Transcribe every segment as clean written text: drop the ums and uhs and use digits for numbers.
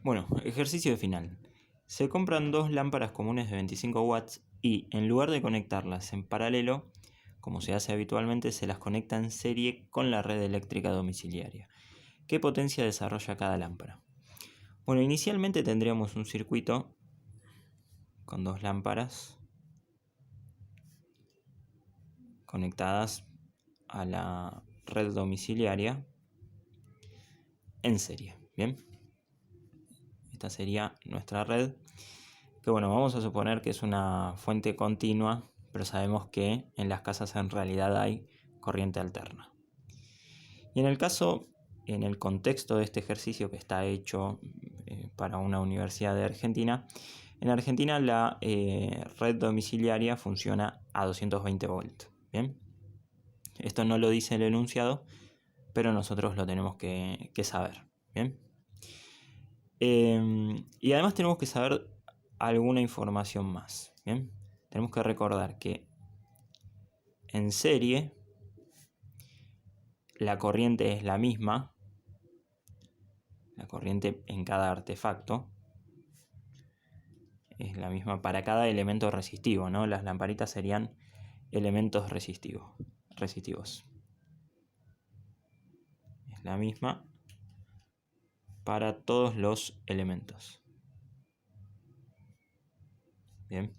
Bueno, ejercicio de final. Se compran dos lámparas comunes de 25 watts y en lugar de conectarlas en paralelo, como se hace habitualmente, se las conecta en serie con la red eléctrica domiciliaria. ¿Qué potencia desarrolla cada lámpara? Bueno, inicialmente tendríamos un circuito con dos lámparas conectadas a la red domiciliaria en serie. Bien, esta sería nuestra red, que bueno, vamos a suponer que es una fuente continua, pero sabemos que en las casas en realidad hay corriente alterna. Y en el contexto de este ejercicio que está hecho para una universidad de Argentina, en Argentina la red domiciliaria funciona a 220 volts. Bien, esto no lo dice el enunciado, pero nosotros lo tenemos que saber. Bien, y además tenemos que saber alguna información más. Bien, tenemos que recordar que en serie la corriente es la misma, la corriente en cada artefacto es la misma para cada elemento resistivo, ¿no? Las lamparitas serían elementos resistivos. Es la misma para todos los elementos. Bien.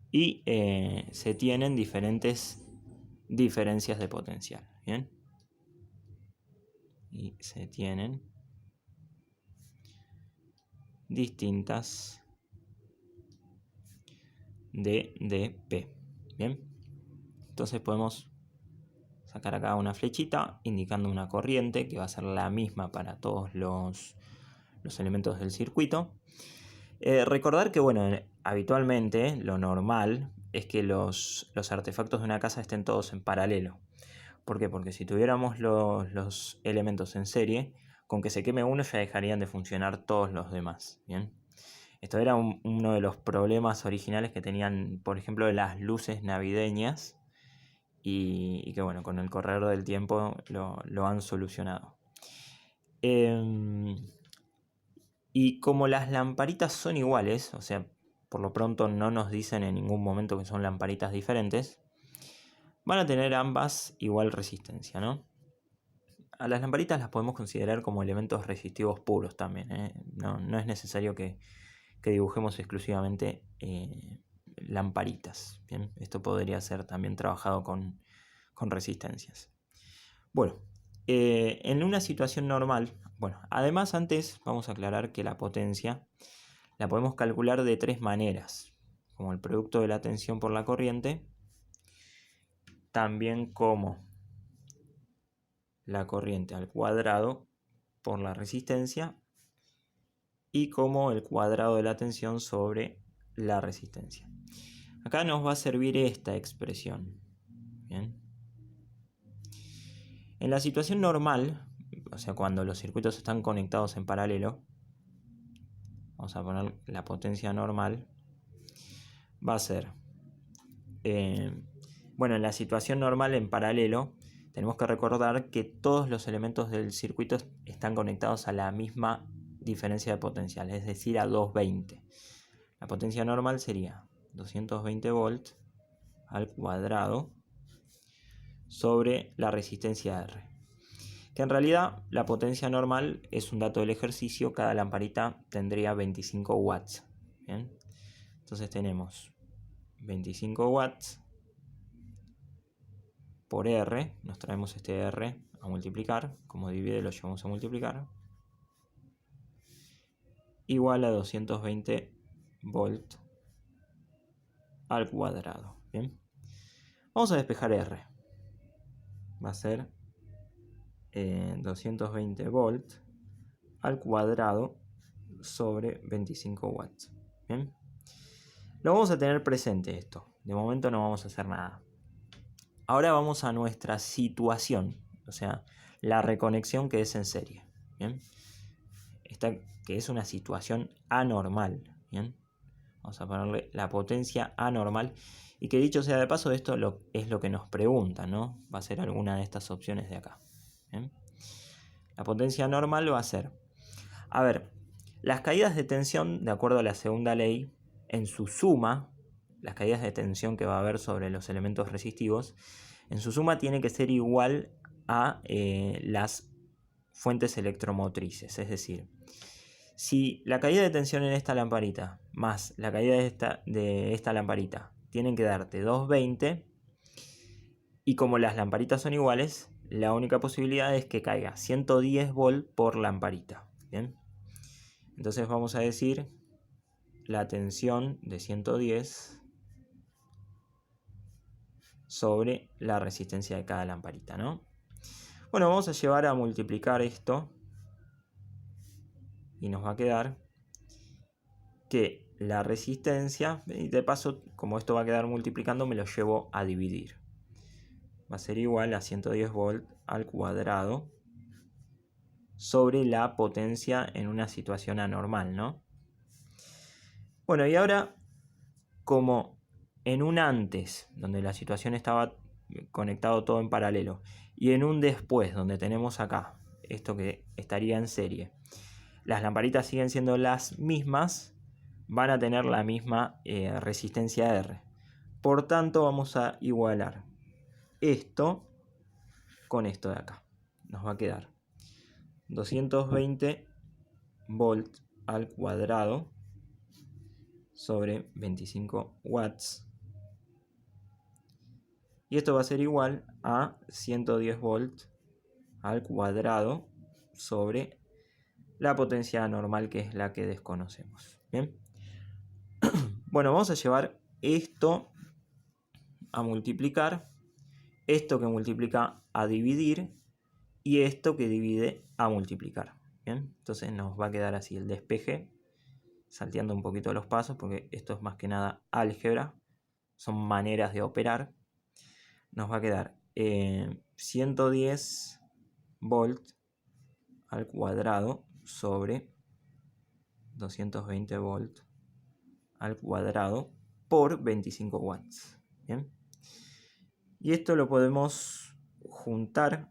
Y se tienen diferentes diferencias de potencial. Bien. Y se tienen distintas dP. Bien. Entonces podemos sacar acá una flechita indicando una corriente que va a ser la misma para todos los elementos del circuito. Recordar que, bueno, habitualmente lo normal es que los artefactos de una casa estén todos en paralelo. ¿Por qué? Porque si tuviéramos los elementos en serie, con que se queme uno ya dejarían de funcionar todos los demás. ¿Bien? Esto era uno de los problemas originales que tenían, por ejemplo, las luces navideñas y que, bueno, con el correr del tiempo lo han solucionado. Y como las lamparitas son iguales, o sea, por lo pronto no nos dicen en ningún momento que son lamparitas diferentes, van a tener ambas igual resistencia, ¿no? A las lamparitas las podemos considerar como elementos resistivos puros también, ¿eh? No es necesario que dibujemos exclusivamente lamparitas. ¿Bien? Esto podría ser también trabajado con resistencias. Bueno, en una situación normal, bueno, además antes vamos a aclarar que la potencia la podemos calcular de tres maneras, como el producto de la tensión por la corriente, también como la corriente al cuadrado por la resistencia y como el cuadrado de la tensión sobre la resistencia. Acá nos va a servir esta expresión. Bien. En la situación normal, o sea, cuando los circuitos están conectados en paralelo, vamos a poner la potencia normal, va a ser, bueno, en la situación normal en paralelo, tenemos que recordar que todos los elementos del circuito están conectados a la misma diferencia de potencial, es decir, a 220. La potencia normal sería 220 volts al cuadrado sobre la resistencia R. Que en realidad la potencia normal es un dato del ejercicio, cada lamparita tendría 25 watts. ¿Bien? Entonces tenemos 25 watts por R, nos traemos este R a multiplicar, como divide lo llevamos a multiplicar, igual a 220 volts al cuadrado. ¿Bien? Vamos a despejar R. Va a ser 220 volts al cuadrado sobre 25 watts. ¿Bien? Lo vamos a tener presente esto. De momento no vamos a hacer nada. Ahora vamos a nuestra situación, o sea, la reconexión que es en serie. ¿Bien? Esta que es una situación anormal. ¿Bien? Vamos a ponerle la potencia anormal. Y que dicho sea de paso, esto es lo que nos pregunta, ¿no? Va a ser alguna de estas opciones de acá. ¿Bien? La potencia normal va a ser, a ver, las caídas de tensión, de acuerdo a la segunda ley, en su suma, las caídas de tensión que va a haber sobre los elementos resistivos, en su suma tiene que ser igual a las fuentes electromotrices. Es decir, si la caída de tensión en esta lamparita más la caída de esta lamparita tienen que darte 220, y como las lamparitas son iguales, la única posibilidad es que caiga 110 volt por lamparita. ¿Bien? Entonces vamos a decir la tensión de 110 sobre la resistencia de cada lamparita, ¿no? Bueno, vamos a llevar a multiplicar esto y nos va a quedar que la resistencia, y de paso, como esto va a quedar multiplicando, me lo llevo a dividir. Va a ser igual a 110 volt al cuadrado sobre la potencia en una situación anormal, ¿no? Bueno, y ahora, como en un antes, donde la situación estaba conectado todo en paralelo, y en un después, donde tenemos acá, esto que estaría en serie, las lamparitas siguen siendo las mismas, van a tener la misma resistencia R. Por tanto, vamos a igualar esto con esto de acá. Nos va a quedar 220 volt al cuadrado sobre 25 watts. Y esto va a ser igual a 110 volt al cuadrado sobre la potencia normal, que es la que desconocemos. Bien. Bueno, vamos a llevar esto a multiplicar, esto que multiplica a dividir y esto que divide a multiplicar. Bien, entonces nos va a quedar así el despeje, salteando un poquito los pasos porque esto es más que nada álgebra, son maneras de operar. Nos va a quedar 110 volt al cuadrado sobre 220 volt al cuadrado por 25 watts. ¿Bien? Y esto lo podemos juntar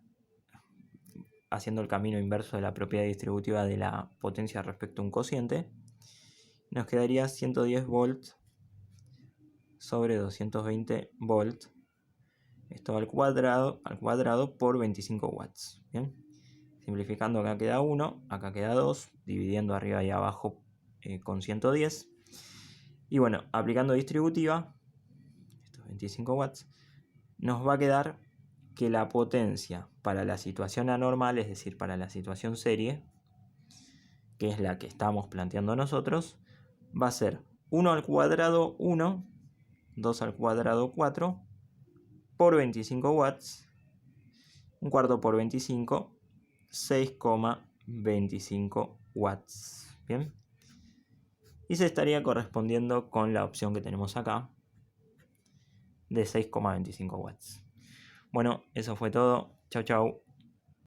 haciendo el camino inverso de la propiedad distributiva de la potencia respecto a un cociente. Nos quedaría 110 volt sobre 220 volt, esto al cuadrado por 25 watts. ¿Bien? Simplificando, acá queda 1, acá queda 2, dividiendo arriba y abajo con 110. Y bueno, aplicando distributiva, estos 25 watts, nos va a quedar que la potencia para la situación anormal, es decir, para la situación serie, que es la que estamos planteando nosotros, va a ser 1 al cuadrado 1, 2 al cuadrado 4, por 25 watts, un cuarto por 25, 6,25 watts. Bien. Y se estaría correspondiendo con la opción que tenemos acá de 6,25 watts. Bueno, eso fue todo. Chau, chau.